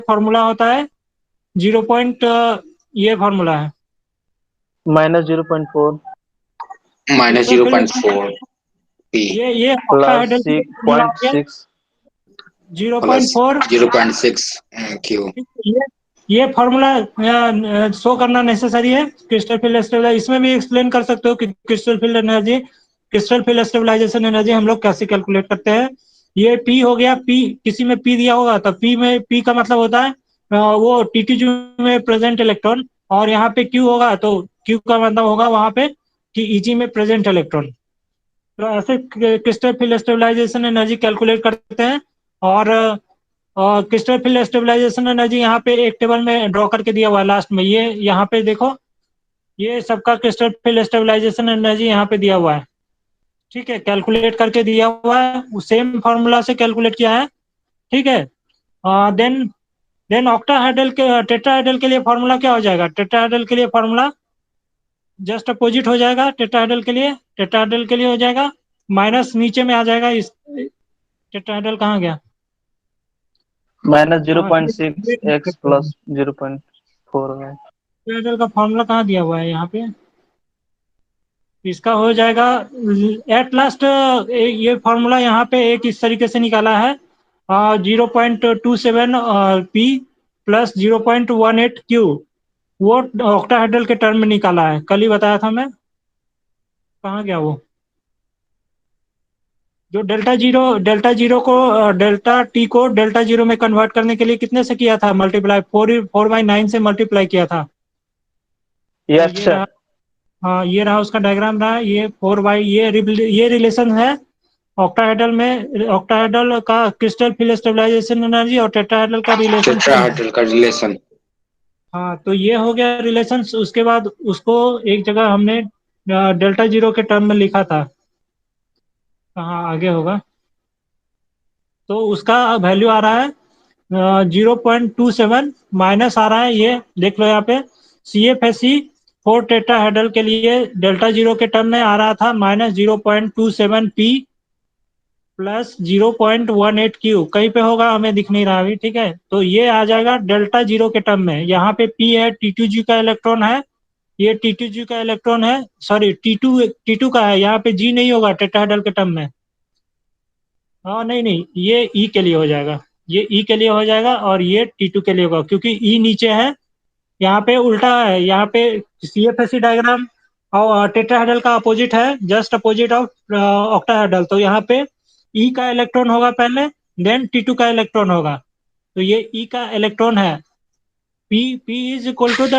Formula होता है 0 point, ये फॉर्मूला है -0.4 क्रिस्टल फिल -0.4 पी ये प्लस ऑक्टाहेड्रल के लिए फॉर्मूला हो गया 6.6 प्लस 0.4। 0.6 क्यू। ये फॉर्मूला शो करना नेसेसरी है क्रिस्टल फिल स्टेबलाइज। इसमें भी एक्सप्लेन कर सकते हो कि क्रिस्टल फिल स्टेबलाइजेशन एनर्जी हम लोग कैसे कैलकुलेट करते हैं। ये पी हो गया, पी किसी में पी दिया होगा तो पी में पी का मतलब होता है वो टीटीजू में प्रेजेंट इलेक्ट्रॉन, और यहाँ पे क्यू होगा तो क्यू का मतलब होगा वहां पे कि ईजी में प्रेजेंट इलेक्ट्रॉन। तो ऐसे crystal field stabilisation energy calculate करते हैं। और क्रिस्टल फिल स्टेबलाइजेशन एनर्जी यहाँ पे एक टेबल में ड्रॉ करके दिया हुआ है लास्ट में। ये यहाँ पे देखो, ये सबका क्रिस्टल फिल स्टेबलाइजेशन एनर्जी यहाँ पे दिया हुआ है। ठीक है, कैलकुलेट करके दिया हुआ है, सेम फार्मूला से कैलकुलेट किया है। ठीक है, देन देन ऑक्टाहेड्रल के टेट्राहेड्रल के लिए फार्मूला क्या हो जाएगा? टेट्राहेड्रल के लिए फार्मूला जस्ट अपोजिट हो जाएगा। टेट्राहेड्रल के लिए हो जाएगा माइनस नीचे में आ जाएगा। इस टेट्राहेड्रल कहाँ गया? -0.6 x प्लस 0.4 है। टेट्राहेड्रल का फार्मूला कहाँ दिया हुआ है यहाँ पे? इसका हो जाएगा एट लास्ट। ये फार्मूला यहाँ पे एक इस तरीके से निकाला है 0.27 पी प्लस 0.18 क्यू। वो ऑक्टाहेड्रल के टर्म में निकाला है, कल ही बताया था मैं। कहाँ गया वो? जो डेल्टा जीरो को डेल्टा टी को डेल्टा जीरो में कन्वर्ट करने के लिए कितने से किया था मल्टीप्लाई? 4/9 से मल्टीप्लाई किया था। तो यस ये सर। रहा। हाँ, ये रहा उसका डायग्राम रहा। ये 4/, ये रिलेशन है ऑक्टाहेड्रल में। ऑक्टाहेड्रल का क्रिस्टल फिल स्टेबलाइजेशन एनर्जी और टेट्राहेड्रल का रिलेशन सेम है। टेट्राहेड्रल का रिलेशन। हाँ, तो ये हो गया रिलेशन। उसके बाद उसको एक जगह हमने डेल्टा जीरो के टर्म में लिखा था। कहाँ आगे होगा? तो उसका वैल्यू आ रहा है 0.27 माइनस आ रहा है, ये देख लो यहाँ पे। C F S C 4 tetrahedral के लिए डेल्टा जीरो के टर्म में आ रहा था -0.27 पी प्लस 0.18 क्यू। कहीं पे होगा, हमें दिख नहीं रहा अभी। ठीक है, तो ये आ जाएगा डेल्टा जीरो के टर्म में। यहाँ पे पी है, टी टू जी का इलेक्ट्रॉन है। ये टी टू जी का इलेक्ट्रॉन है, सॉरी टी टू का है। यहाँ पे जी नहीं होगा टेट्राहेड्रल के टर्म में। हाँ, नहीं नहीं, ये ई के लिए हो जाएगा। ये ई के लिए हो जाएगा और ये टी टू के लिए होगा, क्योंकि ई नीचे है। यहाँ पे उल्टा है, यहाँ पे C F S C diagram और टेट्राहेड्रल का अपोजिट है, जस्ट अपोजिट ऑफ ऑक्टाहेड्रल। तो यहाँ पे ई का इलेक्ट्रॉन होगा पहले, देन टी टू का इलेक्ट्रॉन होगा। तो ये ई का इलेक्ट्रॉन है। P P is equal to the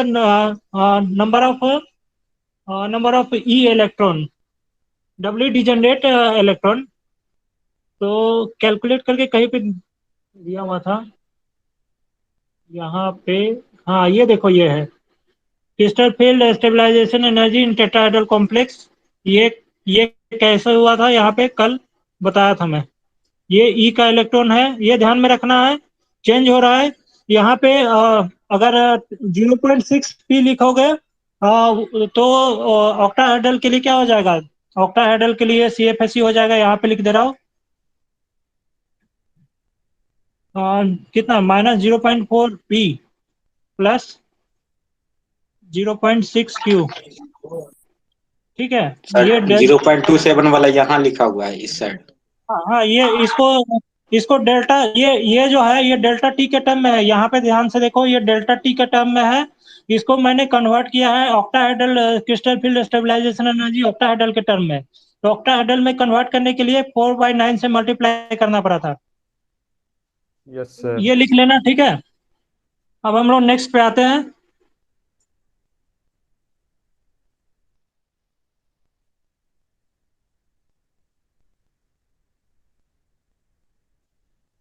number of E electron, W degenerate electron. तो कैलकुलेट करके कहीं पे दिया हुआ था यहाँ पे। हाँ, ये देखो, ये है crystal field stabilisation energy in tetrahedral complex. ये कैसे हुआ था यहाँ पे, कल बताया था मैं। ये ई का इलेक्ट्रॉन है, ये ध्यान में रखना है। चेंज हो रहा है यहाँ पे। अगर 0.6 पी लिखोगे तो ऑक्टाहेड्रल के लिए क्या हो जाएगा? ऑक्टाहेड्रल के लिए सी एफ एस सी हो जाएगा, यहाँ पे लिख दे रहा हूँ। कितना? -0.4 पी प्लस 0.6 क्यू। ठीक है, सर ये डेल 0.27 वाला यहाँ लिखा हुआ है इस साइड। हाँ हाँ, ये इसको डेल्टा, ये जो है ये डेल्टा टी के टर्म में है। यहाँ पे ध्यान से देखो, ये डेल्टा टी के टर्म में है। इसको मैंने कन्वर्ट किया है octahedral crystal field stabilisation energy octahedral के टर्म में। तो ऑक्टाहेड्रल में कन्वर्ट करने के लिए 4/9 से मल्टीप्लाई करना पड़ा था। Yes sir. ये लिख लेना, ठीक है। अब हम लोग नेक्स्ट पे आते हैं।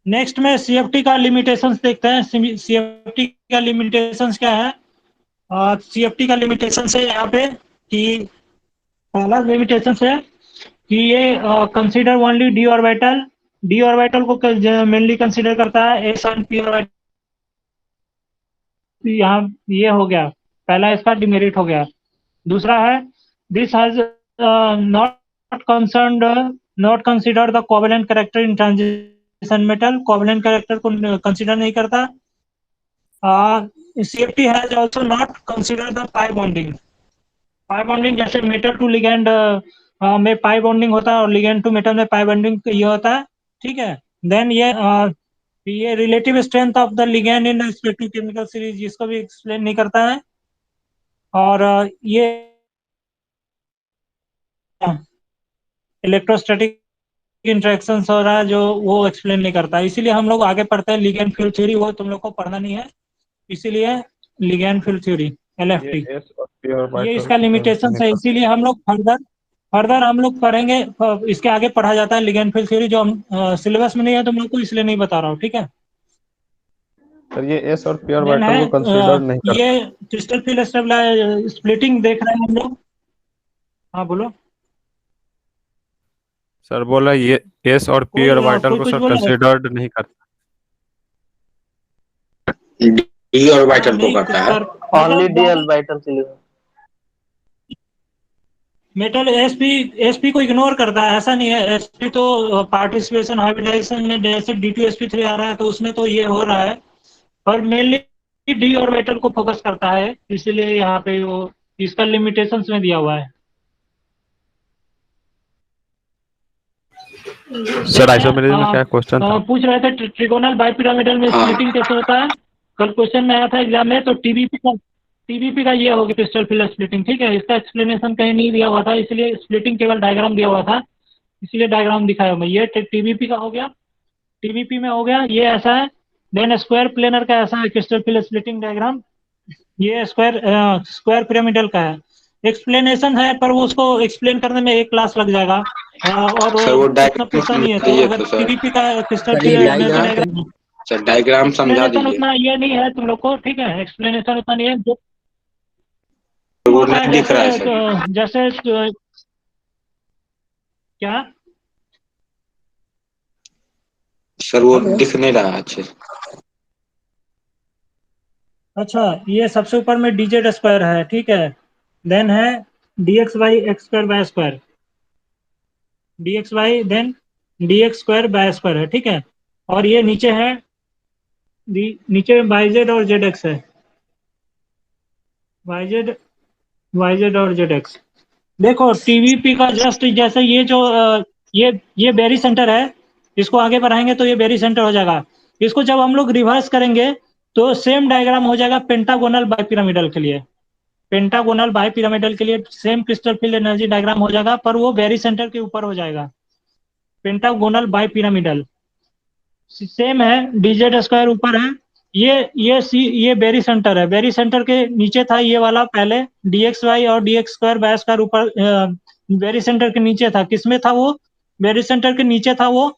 नेक्स्ट में सीएफटी का लिमिटेशंस देखते हैं। सीएफटी का लिमिटेशंस क्या है? सीएफटी का लिमिटेशन है यहाँ पे कि पहला लिमिटेशन है कि ये consider only D orbital. D orbital को मेनली कंसीडर करता है, एस एंड पी ऑर्बिटल। यहाँ ये हो गया, पहला इसका डिमेरिट हो गया। दूसरा है this has not concerned not consider the covalent character in transition metal. Covalent character को कंसीडर नहीं करता। CFT has also not considered the pi bonding. Pi bonding जैसे मेटल टू लिगेंड में पाई बॉन्डिंग होता है और लिगेंड टू मेटल में pi bonding ये होता है, ठीक है। देन ये relative strength of the ligand in respective chemical series इसको भी एक्सप्लेन नहीं करता है। और ये इलेक्ट्रोस्टैटिक इंटरेक्शंस हो रहा है जो वो एक्सप्लेन नहीं करता, इसीलिए हम लोग आगे पढ़ते हैं लिगेंड फील्ड थ्योरी, वो तुम लोग को पढ़ना नहीं है, इसीलिए लिगेंड फील्ड थ्योरी LFT ये S और P और ये vital इसका को लिमिटेशन नहीं है, कर इसीलिए हम लोग फर्दर हम लोग पढ़ेंगे। इसके आगे पढ़ा जाता है लिगेंड फील्ड थ्योरी, जो हम सिलेबस में नहीं है तुम लोग को, इसलिए नहीं बता रहा हूँ, ठीक है। सर, ये S और P और देन है vital को कंसीडर नहीं ये करता। क्रिस्टल फील्ड स्प्लिटिंग देख रहे हैं हम लोग। हाँ बोलो। सर बोला ये S और P और vital कोई को कुछ सर बोला है? कंसीडर्ड नहीं करता। डी और हाँ, वाइटल को नहीं करता है। ओनली डी ऑर्बिटल के लिए। मेटल एसपी को इग्नोर करता है, ऐसा नहीं है। एसपी तो पार्टिसिपेशन हाइब्रिडाइजेशन में जैसे D2sp3 आ रहा है तो उसमें तो ये हो रहा है, पर मेनली डी ऑर्बिटल को फोकस करता है, इसीलिए यहाँ पे वो इसका लिमिटेशंस में दिया हुआ है। सर आइसोमेरिज्म में क्या क्वेश्चन था? पूछ रहे थे ट्रिगोनल बाइपिरामिडल में हाँ। स्प्लिटिंग कैसे होता है, कल क्वेश्चन में आया था एग्जाम में। तो टीबीपी का ये होगी क्रिस्टल फील्ड स्प्लिटिंग, ठीक है। इसका एक्सप्लेनेशन कहीं नहीं दिया हुआ था, इसलिए स्प्लिटिंग केवल डायग्राम दिया हुआ था, इसलिए डायग्राम दिखाया मैं। ये टीबीपी का हो गया, टीबीपी में हो गया, ये ऐसा है। देन स्क्वायर प्लेनर का ऐसा है क्रिस्टल फील्ड स्प्लिटिंग डायग्राम, ये स्क्वायर पिरामिडल का है। एक्सप्लेनेशन है पर वो उसको एक्सप्लेन करने में एक क्लास लग जाएगा, और सर वो उतना पूछता डायग्राम नहीं है। समझा तो दीजिए अगर तो सर। टीबीपी का क्रिस्टल सर फील्ड ये energy diagram diagram sir diagram समझा एक्सप्लेनेशन दीजिए। उतना ये नहीं है तुम लोग को, ठीक है। एक्सप्लेनेशन उतना नहीं है, जो वो होता है नहीं दिख रहा है सर। जैसे क्या। सर वो दिख नहीं रहा है अच्छे से। अच्छा, ये सबसे ऊपर में dz स्क्वायर है, ठीक है। देन है dx by X square by square, dx by then dx square by square है, ठीक है। और ये नीचे है, नीचे yz और zx है, yz और zx। देखो टीवीपी का जस्ट जैसे ये जो ये बेरी सेंटर है, इसको आगे बढ़ाएंगे तो ये बेरी सेंटर हो जाएगा। इसको जब हम लोग रिवर्स करेंगे तो सेम डायग्राम हो जाएगा पेंटागोनल बाइपिरामिडल के लिए। पेंटागोनल बाइपिरामिडल के लिए same crystal field energy diagram हो जाएगा, पर वो बेरी सेंटर के ऊपर हो जाएगा। पेंटागोनल बाइपिरामिडल सेम है, डीजेड स्क्वायर ऊपर है, ये बेरी सेंटर है। बेरी सेंटर के नीचे था ये वाला पहले, डीएक्स वाई और डीएक्स स्क्वायर बाय स्क्वायर ऊपर बेरी सेंटर के नीचे था। किसमें था वो? बेरी सेंटर के नीचे था वो,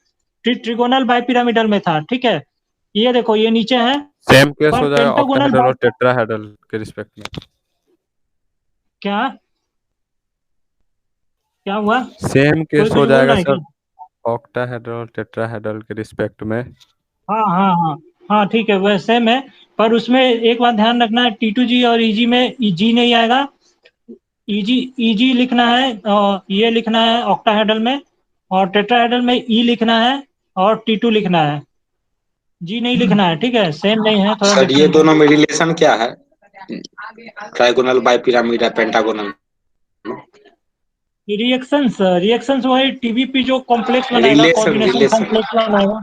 ट्रिगोनल बाइपिरामिडल में था, ठीक है। ये देखो ये नीचे है, सेम केस पर हो जाएगा पेंटागोनल ऑक्टाहेड्रल और टेट्राहेड्रल के रिस्पेक्ट में। क्या क्या हुआ? सेम कोई केस कुछ हो बोल जाएगा रहा है सर क्या? ऑक्टाहेड्रल और टेट्राहेड्रल के रिस्पेक्ट में। हाँ हाँ हाँ हाँ, ठीक है, वह सेम है। पर उसमें एक बात ध्यान रखना है, T2G और EG में जी नहीं आएगा। EG लिखना है, और ये लिखना है ऑक्टाहेड्रल में, और टेट्राहेड्रल में ई लिखना है, और T2 लिखना है, जी नहीं लिखना है, ठीक है। सेम नहीं है, थोड़ा सर ये डिफरेंट है। दोनों में रिलेशन क्या है? ट्राइगोनल बाइपिरामिड पेंटागोनल रिएक्शंस वही टीबीपी जो कॉम्प्लेक्स बनाएगा, रिलेशन कोऑर्डिनेशन रिलेशन कॉम्प्लेक्स बनाएगा।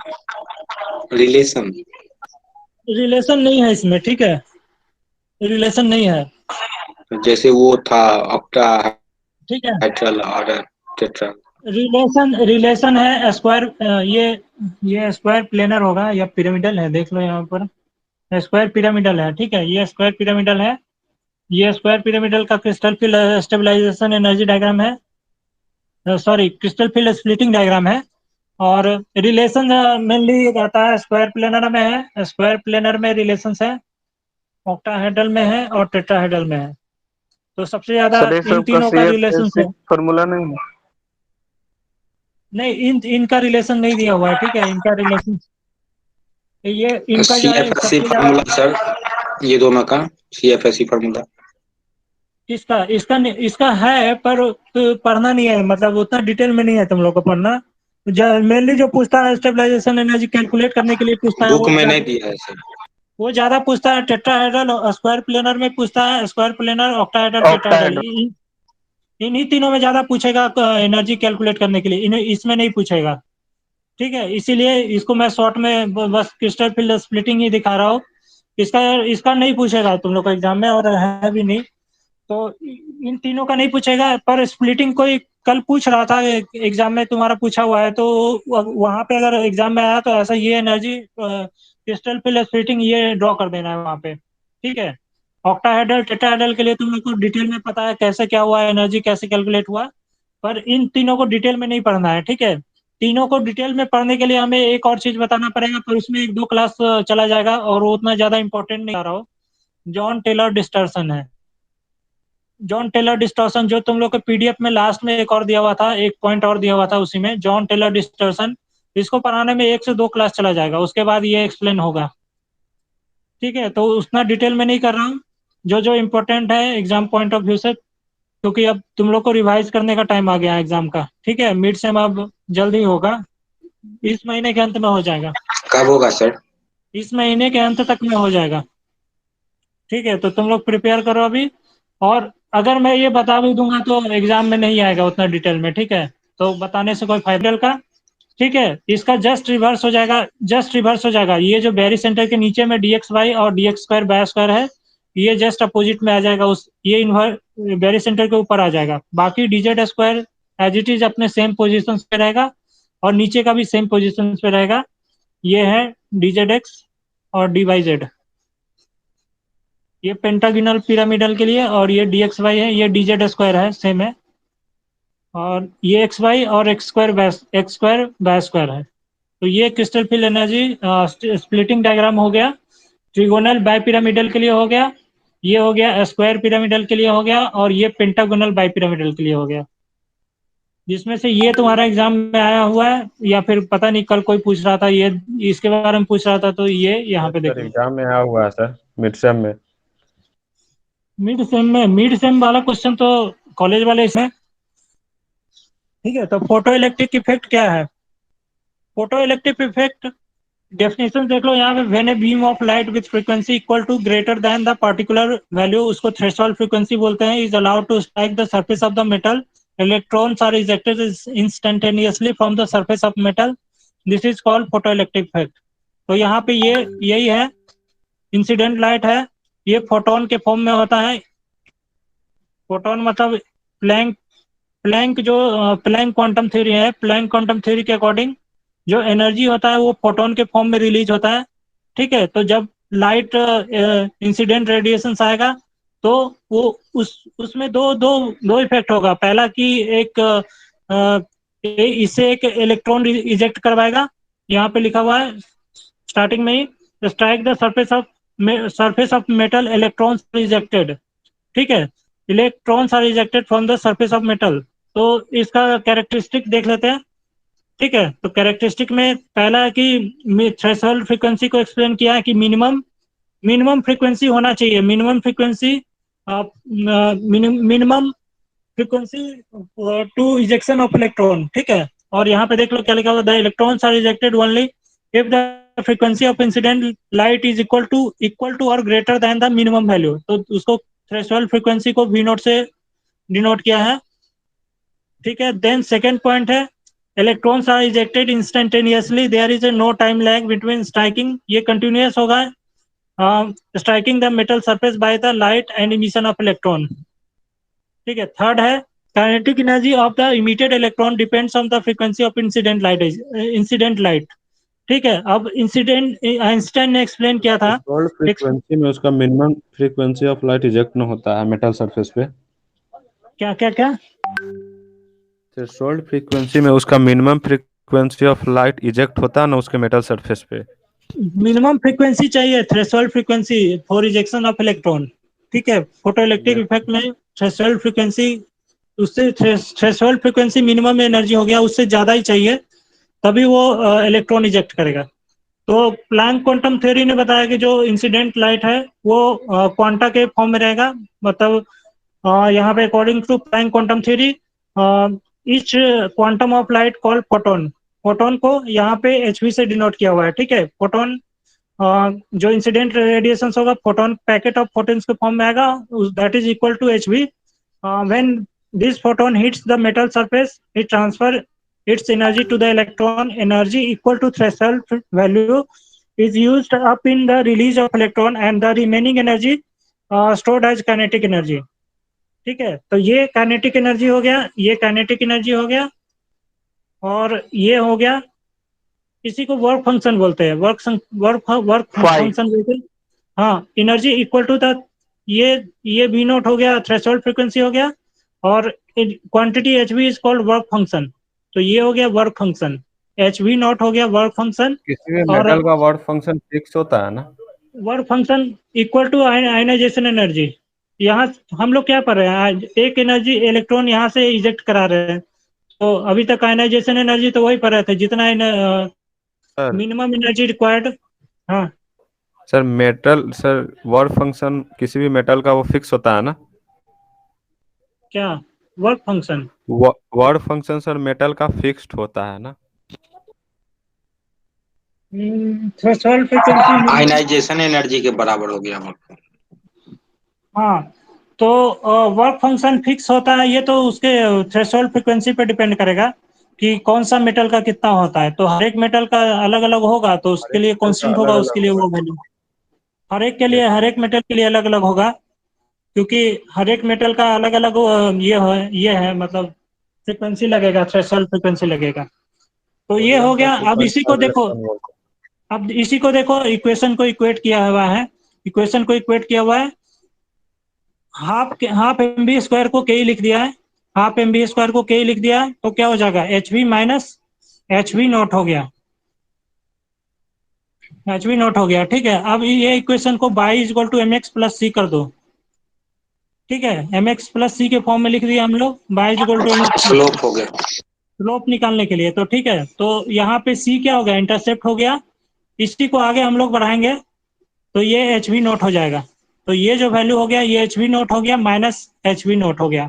रिलेशन रिलेशन नहीं है इसमें, ठीक है, रिलेशन नहीं है, जैसे वो था ऑक्टाहेड्रल ठीक है। और टेट्रा। रिलेशन है स्क्वायर, ये स्क्वायर प्लेनर होगा या पिरामिडल है, देख लो यहाँ पर स्क्वायर पिरामिडल है, ठीक है। ये स्क्वायर पिरामिडल है, ये स्क्वायर पिरामिडल का crystal field stabilisation energy diagram है, sorry crystal field splitting diagram है। और रिलेशन मेनली रहता है स्क्वायर प्लेनर में है, स्क्वायर प्लेनर में रिलेशन है, ऑक्टाहेड्रल में है और टेट्राहेड्रल में है। तो सबसे ज्यादा सर ये इन सबका तीनों का रिलेशन है। CF फॉर्मूला नहीं है? नहीं, इनका रिलेशन नहीं दिया हुआ है, ठीक है। इनका रिलेशन ये इनका जो है CFSE सबसे ज्यादा। फार्मूला सर, ये दोनों का CFSE फार्मूला। इसका है, पर पढ़ना नहीं है, मतलब उतना डिटेल में नहीं है तुम लोग को पढ़ना। मेनली जो पूछता है स्टेबलाइजेशन एनर्जी कैलकुलेट करने के लिए पूछता है बुक वो में नहीं ज्यादा। दिया है सर। वो ज्यादा पूछता है टेट्राहेड्रल, स्क्वायर प्लेनर में पूछता है square planar, octahedral, tetrahedral, octahedral. इन्हीं तीनों में ज्यादा पूछेगा एनर्जी कैलकुलेट करने के लिए, इसमें नहीं पूछेगा। ठीक है, इसीलिए इसको मैं शॉर्ट में बस क्रिस्टल फील्ड स्प्लिटिंग ही दिखा रहा हूँ। इसका इसका नहीं पूछेगा तुम लोग को एग्जाम में, और है भी नहीं। तो इन तीनों का नहीं पूछेगा, पर स्प्लिटिंग कोई कल पूछ रहा था एग्जाम में, तुम्हारा पूछा हुआ है, तो वहां पे अगर एग्जाम में आया तो ऐसा ये एनर्जी क्रिस्टल फील्ड स्प्लिटिंग ये ड्रॉ कर देना है वहां पे। ठीक है, ऑक्टाहेड्रल टेट्राहेड्रल के लिए तुम लोग को डिटेल में पता है कैसे क्या हुआ, एनर्जी कैसे कैलकुलेट हुआ, पर इन तीनों को डिटेल में नहीं पढ़ना है। ठीक है, तीनों को डिटेल में पढ़ने के लिए हमें एक और चीज बताना पड़ेगा, पर उसमें एक दो क्लास चला जाएगा और वो उतना ज्यादा इंपॉर्टेंट नहीं आ रहा हो। जॉन टेलर डिस्टर्सन है। जॉन टेलर डिस्टॉर्शन जो तुम लोग के पीडीएफ में लास्ट में एक और दिया हुआ था, एक पॉइंट और दिया हुआ था उसी में, जॉन टेलर डिस्टॉर्शन। इसको पढ़ाने में 1 से 2 क्लास चला जाएगा, उसके बाद ये एक्सप्लेन होगा। ठीक है, तो उतना डिटेल में नहीं कर रहा हूँ, जो जो इम्पोर्टेंट है एग्जाम पॉइंट ऑफ व्यू से, क्योंकि अब तुम लोग को रिवाइज करने का टाइम आ गया है एग्जाम का। ठीक है, मिड सेम अब जल्दी होगा, इस महीने के अंत में हो जाएगा, कब होगा सर? इस महीने के अंत तक में हो जाएगा। ठीक है, तो तुम लोग प्रिपेयर करो अभी, और अगर मैं ये बता भी दूंगा तो एग्जाम में नहीं आएगा उतना डिटेल में। ठीक है, तो बताने से कोई फायदा का। ठीक है, इसका जस्ट रिवर्स हो जाएगा, जस्ट रिवर्स हो जाएगा। ये जो बैरी सेंटर के नीचे में dx वाई और dx स्क्वायर बाय स्क्वायर है, ये जस्ट अपोजिट में आ जाएगा, उस ये इन्वर्स बैरी सेंटर के ऊपर आ जाएगा। बाकी dz square as it is अपने सेम पोजिशन पे रहेगा, और नीचे का भी सेम पोजिशन पे रहेगा। ये है dz और dy। ये पेंटागिनल पिरामिडल के लिए, और ये dx वाई है, ये dz स्क्वायर है, सेम है। और ये एक्स वाई और एक्स स्क्वायर बाय स्क्वायर है। तो ये crystal field energy splitting diagram हो गया। ट्रिगोनल बाय पिरामिडल के लिए हो गया, ये हो गया स्क्वायर पिरामिडल के लिए हो गया, और ये पेंटागोनल बाय पिरामिडल के लिए हो गया। जिसमें से ये तुम्हारा एग्जाम में आया हुआ है, या फिर पता नहीं कल कोई पूछ रहा था ये, इसके बारे में पूछ रहा था, तो ये यहाँ पे सर देखो। एग्जाम में आया हुआ है सर, मिड सेम में। मिड सेम वाला क्वेश्चन तो कॉलेज वाले इसमें। ठीक है, तो फोटो इलेक्ट्रिक इफेक्ट क्या है? फोटो इलेक्ट्रिक इफेक्ट डेफिनेशन देख लो यहाँ पे। When a beam of light with frequency equal to greater than the particular value, उसको थ्रेशोल्ड फ्रीक्वेंसी बोलते हैं, is allowed to strike the surface of the metal, electrons are ejected instantaneously from the surface of metal, this is called photo electric effect. तो यहाँ पे ये यही है, incident light है, ये फोटोन के फॉर्म में होता है। फोटोन मतलब प्लैंक प्लैंक जो प्लैंक क्वांटम थ्योरी है, प्लैंक क्वांटम थ्योरी के अकॉर्डिंग जो एनर्जी होता है वो फोटोन के फॉर्म में रिलीज होता है। ठीक है, तो जब लाइट इंसिडेंट रेडिएशन आएगा तो वो उसमें दो दो दो इफेक्ट होगा। पहला कि एक इससे एक इलेक्ट्रॉन इजेक्ट करवाएगा, यहाँ पे लिखा हुआ है स्टार्टिंग में ही, strike the surface of metal, electrons ejected. ठीक है, electrons are ejected from the surface of metal. तो इसका कैरेक्टरिस्टिक देख लेते हैं। ठीक है, तो कैरेक्टरिस्टिक में पहला है कि थ्रेशोल्ड फ्रीक्वेंसी को एक्सप्लेन किया है कि मिनिमम फ्रीक्वेंसी होना चाहिए, minimum frequency to ejection of electron. ठीक है, और यहाँ पे देख लो क्या लिखा हुआ, the electrons are ejected only if the frequency of incident light is equal to और greater than the minimum value. तो उसको थ्रेशोल्ड फ्रीक्वेंसी को V नोट से डिनोट किया है। ठीक है, देन सेकेंड पॉइंट है, electrons are ejected instantaneously, there is a no time lag between striking, ये कंटिन्यूअस होगा, striking the metal surface by the light and emission of electron. ठीक है, थर्ड है, kinetic energy of the emitted electron depends on the frequency of incident light. ठीक है, अब incident Einstein ने explain किया था। थ्रेशोल्ड फ्रीक्वेंसी में उसका minimum frequency of light eject न होता है मेटल सरफेस पे। क्या क्या क्या? थ्रेशोल्ड फ्रीक्वेंसी में उसका minimum frequency of light eject होता है ना उसके मेटल सरफेस पे। मिनिमम फ्रीक्वेंसी चाहिए, threshold frequency for ejection of electron. ठीक है, फोटो इलेक्ट्रिक इफेक्ट में थ्रेशोल्ड फ्रीक्वेंसी, उससे थ्रेशोल्ड फ्रीक्वेंसी मिनिमम एनर्जी हो गया, उससे ज्यादा ही चाहिए, तभी वो इलेक्ट्रॉन इजेक्ट करेगा। तो प्लैंक क्वांटम थ्योरी ने बताया कि जो इंसिडेंट लाइट है वो क्वांटा के फॉर्म में रहेगा। मतलब यहाँ पे according to Planck quantum theory, each quantum of light called photon, photon को यहाँ पे HV से डिनोट किया हुआ है। ठीक है, फोटोन जो इंसिडेंट रेडिएशन होगा फोटोन पैकेट ऑफ फोटोन्स के फॉर्म में आएगा, that is equal to H V. When this photon hits the metal surface it transfer its energy to the electron. Energy equal to threshold value is used up in the release of electron and the remaining energy stored as kinetic energy। ठीक है, तो ये kinetic energy हो गया, ये kinetic energy हो गया, और ये हो गया, इसी को वर्क फंक्शन बोलते हैं, वर्क फंक्शन बोलते हैं। हाँ, एनर्जी इक्वल टू द, ये वी नोट हो गया, थ्रेशोल्ड फ्रीक्वेंसी हो गया, और quantity H we is called work function. तो ये हो गया work function, H V not हो गया वर्क फंक्शन। किसी भी और मेटल का वर्क फंक्शन फिक्स होता है ना? Work function equal to ionization energy. यहाँ हम लोग क्या पढ़ रहे हैं, एक एनर्जी इलेक्ट्रॉन यहाँ से इजेक्ट करा रहे हैं, तो अभी तक आयनाइजेशन एनर्जी तो वही पढ़ रहे थे, जितना सर मिनिमम एनर्जी रिक्वायर्ड। हाँ सर वर्क फंक्शन किसी भी मेटल का वो फिक्स होता है ना? क्या work function? Work function sir metal का फिक्स्ड होता है ना? Threshold frequency. आयनाइजेशन एनर्जी के बराबर हो गया मतलब। हाँ, तो वर्क फंक्शन फिक्स होता है, ये तो उसके थ्रेशोल्ड फ्रीक्वेंसी पे डिपेंड करेगा कि कौन सा मेटल का कितना होता है। तो हर एक मेटल का अलग अलग होगा, तो हर उसके एक लिए मेटल का कांस्टेंट होगा, अलग उसके अलग लिए होगा। वो वैल्यू हर एक के लिए, जैसे हर एक मेटल के लिए अलग अलग होगा, क्योंकि हर एक मेटल का अलग अलग ये है मतलब फ्रीक्वेंसी लगेगा, थ्रेशोल्ड फ्रीक्वेंसी लगेगा। तो ये सोडियम हो का गया। अब इसी को 2.5 देखो, इलेक्ट्रॉन वोल्ट। इक्वेशन को इक्वेट किया हुआ है, इक्वेशन को इक्वेट किया हुआ है, हाफ एम बी स्क्वायर को के लिख दिया है, हाफ एम बी स्क्वायर को के लिख दिया है, तो क्या हो जाएगा, H we minus H V not हो गया, एच वी नॉट हो गया। ठीक है, अब ये इक्वेशन को Y is equal to M X plus C कर दो। ठीक है, एम एक्स प्लस सी के फॉर्म में लिख दिया हम लोग, Y is equal to M X, slope हो गया। स्लोप निकालने के लिए। तो ठीक है, तो यहाँ पे सी क्या हो गया, इंटरसेप्ट हो गया, इसी को आगे हम लोग बढ़ाएंगे तो ये एच वी नोट हो जाएगा। तो ये जो वैल्यू हो गया, ये एच वी नोट हो गया माइनस एच वी नोट हो गया।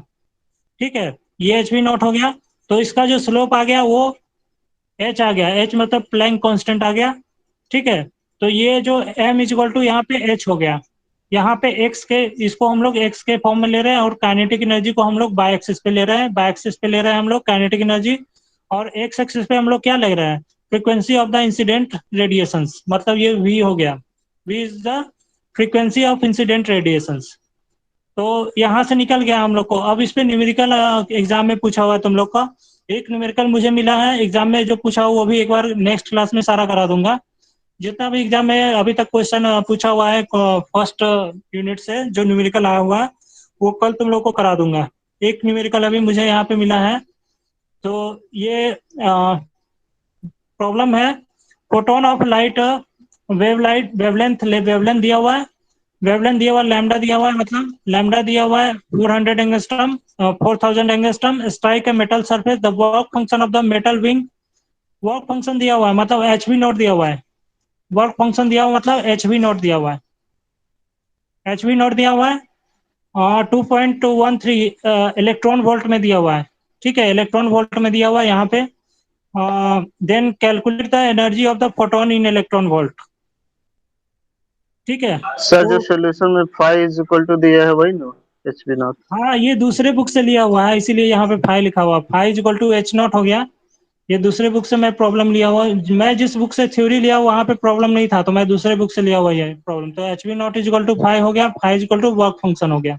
ठीक है, ये एच वी नोट हो गया, तो इसका जो स्लोप आ गया वो एच आ गया, एच मतलब प्लैंक कांस्टेंट आ गया। ठीक है, तो ये जो एम इज इक्वल टू यहाँ पे एच हो गया, यहाँ पे एक्स के, इसको हम लोग एक्स के फॉर्म में ले रहे हैं, और काइनेटिक एनर्जी को हम लोग बाय एक्सिस पे ले रहे हैं, बाय एक्सिस पे ले रहे हैं हम लोग काइनेटिक एनर्जी, और एक्स एक्सिस पे हम लोग क्या ले रहे हैं, frequency of the incident radiations, मतलब ये वी हो गया, V is the frequency of incident radiations. तो यहाँ से निकल गया हम लोग को। अब इस पे न्यूमेरिकल एग्जाम में पूछा हुआ है तुम लोग का, एक न्यूमेरिकल मुझे मिला है एग्जाम में, जो पूछा हुआ वो भी एक बार नेक्स्ट क्लास में सारा करा दूंगा। जितना भी एग्जाम में अभी तक क्वेश्चन पूछा हुआ है फर्स्ट यूनिट से, जो न्यूमेरिकल आया हुआ है, वो कल तुम लोग को करा दूंगा। एक न्यूमेरिकल अभी मुझे यहाँ पे मिला है, तो ये प्रॉब्लम है, फोटोन ऑफ लाइट, वेवलेंथ दिया हुआ है, वेवलेंथ दिया हुआ है, लैम्डा दिया हुआ है, मतलब लैम्डा दिया हुआ है 400 angstrom, 4000 angstrom, strike a metal surface, the work function of the metal wing, work function दिया हुआ है मतलब एच वी नॉट दिया हुआ है, वर्क फंक्शन दिया हुआ मतलब एच वी नॉट दिया हुआ है, एच वी नॉट दिया हुआ है, और 2.13 इलेक्ट्रॉन वोल्ट में दिया हुआ है। ठीक है, इलेक्ट्रॉन वोल्ट में दिया हुआ है यहाँ पे। Then calculate the energy of the photon in electron volt. ठीक है, सर जो तो सॉल्यूशन में फाई इज इक्वल टू दिया है वही ना, एच बी नॉट। हाँ, ये दूसरे बुक से लिया हुआ है, इसीलिए यहाँ पे फाई लिखा हुआ, phi is equal to H nought हो गया। ये दूसरे बुक से मैं प्रॉब्लम लिया हुआ, मैं जिस बुक से थ्योरी लिया वहाँ पे प्रॉब्लम नहीं था, तो मैं दूसरे बुक से लिया हुआ ये प्रॉब्लम। तो H V nought is equal to phi हो गया, phi is equal to work function हो गया।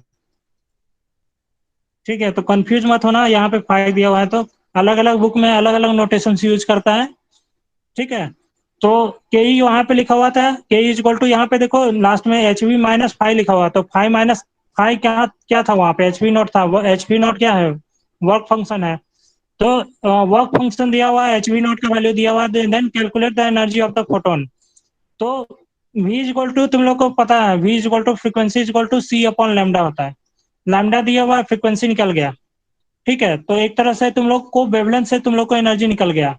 ठीक है, तो कंफ्यूज मत होना, यहाँ पे फाई दिया हुआ है, तो अलग अलग बुक में अलग अलग नोटेशन यूज करता है। ठीक है, तो के ई वहाँ पे लिखा हुआ था, के इज इक्वल टू, यहाँ पे देखो लास्ट में एच वी माइनस फाई लिखा हुआ, तो फाई माइनस फाई क्या क्या था वहाँ पे, एच वी नॉट था, वो एच वी नॉट क्या है, वर्क फंक्शन है। तो वर्क फंक्शन दिया हुआ है, एच वी नॉट का वैल्यू दिया हुआ है, then calculate the energy of the photon. तो वी इज इक्वल टू, तुम लोग को पता है, V is equal to frequency is equal to C upon lambda होता है, लैम्डा दिया हुआ है, फ्रीक्वेंसी निकल गया। ठीक है, तो एक तरह से तुम लोग को वेवलेंथ से तुम लोग को एनर्जी निकल गया,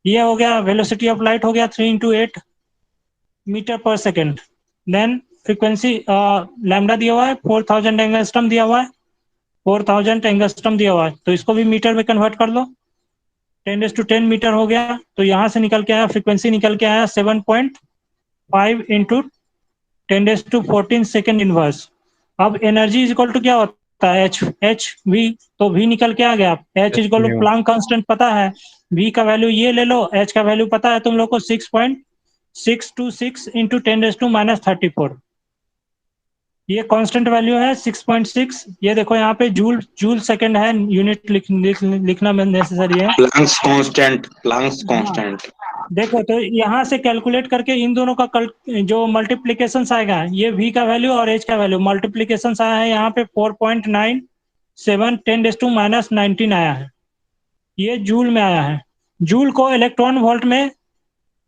ये हो गया, वेलोसिटी ऑफ लाइट हो गया 3 × 8 मीटर पर सेकेंड। देन फ्रीक्वेंसी लैम्डा दिया हुआ है, 4000 एंगस्ट्रम दिया हुआ है, 4000 एंगस्ट्रम दिया हुआ है, तो इसको भी मीटर में कन्वर्ट कर लो, 10⁻10 मीटर हो गया। तो यहाँ से निकल के आया, फ्रीक्वेंसी निकल के आया 5 इंटू 10⁻14 सेकेंड इनवर्स। अब एनर्जी इज इक्वल टू क्या होता है, एच वी, तो वी निकल के आ गया। H is equal to Planck constant पता है, वी का वैल्यू ये ले लो, एच का वैल्यू पता है तुम लोग को 6.626 इंटू 10⁻−34। ये कांस्टेंट वैल्यू है 6.6। ये देखो यहाँ पे जूल सेकंड है, यूनिट लिखना नेसेसरी है। प्लैंक्स कांस्टेंट, प्लैंक्स हाँ, कांस्टेंट। देखो तो यहाँ से कैलकुलेट करके इन दोनों का जो मल्टीप्लीकेशन आएगा, ये v का वैल्यू और h का वैल्यू मल्टीप्लीकेशन आया है यहाँ पे 4.97 10⁻−19 आया है। ये जूल में आया है। जूल को इलेक्ट्रॉन वोल्ट में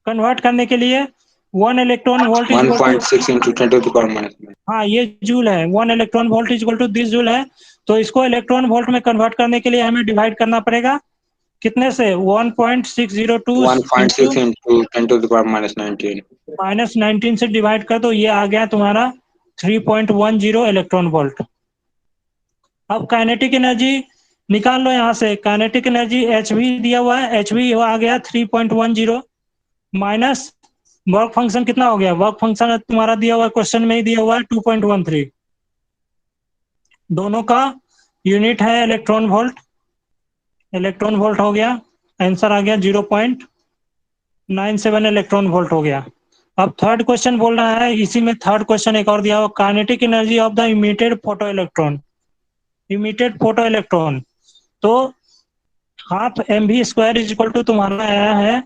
कन्वर्ट करने के लिए 1 इलेक्ट्रॉन वोल्ट इज 1.6 इंटू 10⁻⁻9। हाँ, ये जूल है। 1 electron volt is equal to this joule है। तो इसको इलेक्ट्रॉन वोल्ट में कन्वर्ट करने के लिए हमें डिवाइड करना पड़ेगा कितने से, 1.602 1.6 इंटू 10⁻⁻19। -19 से डिवाइड कर दो, ये आ गया तुम्हारा 3.10 इलेक्ट्रॉन वोल्ट। अब काइनेटिक एनर्जी निकाल लो यहाँ से। काइनेटिक एनर्जी एच वी दिया हुआ है, एच वी आ गया 3.10 माइनस वर्क फंक्शन कितना हो गया, वर्क फंक्शन तुम्हारा दिया हुआ क्वेश्चन में ही दिया हुआ है 2.13। दोनों का यूनिट है इलेक्ट्रॉन वोल्ट। इलेक्ट्रॉन वोल्ट हो गया, आंसर आ गया 0.97 इलेक्ट्रॉन वोल्ट हो गया। अब थर्ड क्वेश्चन बोल रहा है, इसी में थर्ड क्वेश्चन एक और दिया हुआ, kinetic energy of the emitted photo electron. Emitted photo electron तो half mv² is equal to तुम्हारा आया है,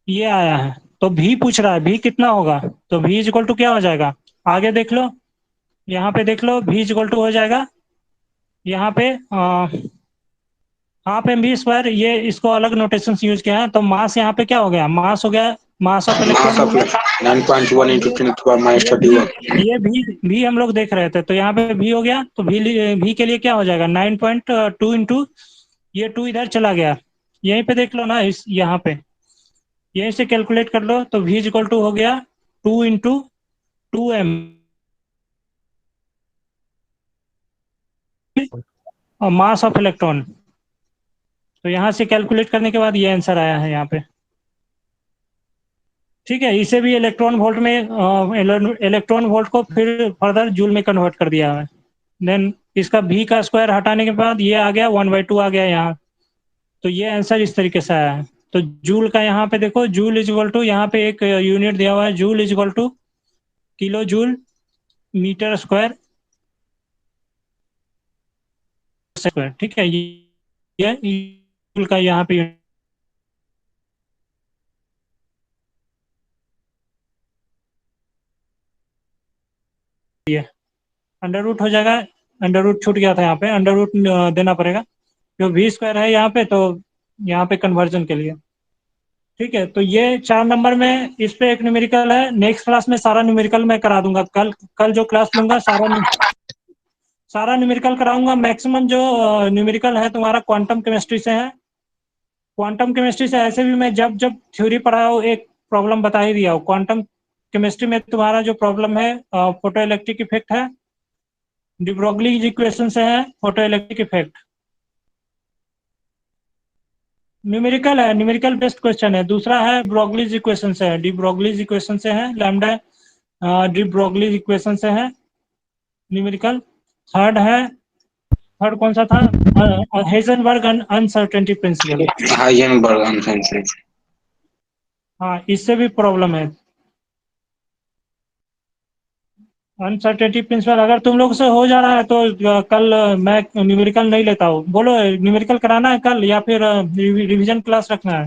ये आया है। तो v पूछ रहा है, v कितना होगा, तो v इज इक्वल टू क्या हो जाएगा, आगे देख लो, यहाँ पे देख लो, v इज इक्वल टू हो जाएगा यहाँ पे हाफ mv²। ये इसको अलग नोटेशन यूज किया है। तो मास यहाँ पे क्या हो गया, मास हो गया, मास ऑफ इलेक्ट्रॉन हो गया 9.1 इंटू 10⁻⁻31। ये भी हम लोग देख रहे थे, तो यहाँ पे भी हो गया। तो भी के लिए क्या हो जाएगा 9.2 इंटू, ये 2 इधर चला गया, यहीं पे देख लो ना, इस यहाँ पे यहीं से कैलकुलेट कर लो। तो v इज इक्वल टू हो गया 2 इंटू 2m और मास ऑफ इलेक्ट्रॉन। तो यहाँ से कैलकुलेट करने के बाद ये आंसर आया है यहाँ पे। ठीक है, इसे भी इलेक्ट्रॉन वोल्ट में, इलेक्ट्रॉन वोल्ट को फिर फर्दर जूल में कन्वर्ट कर दिया है। देन इसका v का स्क्वायर हटाने के बाद ये आ गया 1/2 आ गया यहाँ। तो ये आंसर इस तरीके से आया है। तो जूल का यहाँ पे देखो, जूल इज इक्वल टू, यहाँ पे एक यूनिट दिया हुआ है, joule is equal to kilo joule metre square. ठीक है, ये जूल का यहाँ पे अंडर रूट हो जाएगा। अंडर रूट छूट गया था यहाँ पे, अंडर रूट देना पड़ेगा, जो v² है यहाँ पे, तो यहाँ पे कन्वर्जन के लिए। ठीक है, तो ये 4 नंबर में इस पे एक न्यूमेरिकल है। नेक्स्ट क्लास में सारा न्यूमेरिकल मैं करा दूंगा। कल जो क्लास लूंगा सारा न्यूमेरिकल कराऊंगा। मैक्सिमम जो न्यूमेरिकल है तुम्हारा क्वांटम केमिस्ट्री से है। क्वांटम केमिस्ट्री से ऐसे भी मैं जब जब थ्योरी पढ़ाया हूँ एक प्रॉब्लम बता ही दिया हूँ। क्वांटम केमिस्ट्री में तुम्हारा जो प्रॉब्लम है फोटो इलेक्ट्रिक इफेक्ट है, डी ब्रोगली इक्वेशन से है फोटो इलेक्ट्रिक इफेक्ट। न्यूमेरिकल है, न्यूमेरिकल बेस्ड क्वेश्चन है। दूसरा है ब्रोगलीज इक्वेशन से है, डी ब्रोगलीज इक्वेशन से है, लैम्डा डी ब्रोगलीज इक्वेशन से है न्यूमेरिकल। थर्ड कौन सा था, Heisenberg uncertainty principle. Heisenberg uncertainty. हाँ, इससे भी प्रॉब्लम है। अनसर्टेनिटी प्रिंसिपल अगर तुम लोग से हो जा रहा है तो कल मैं न्यूमेरिकल नहीं लेता हूँ। बोलो न्यूमेरिकल कराना है कल या फिर रिवीजन क्लास रखना है।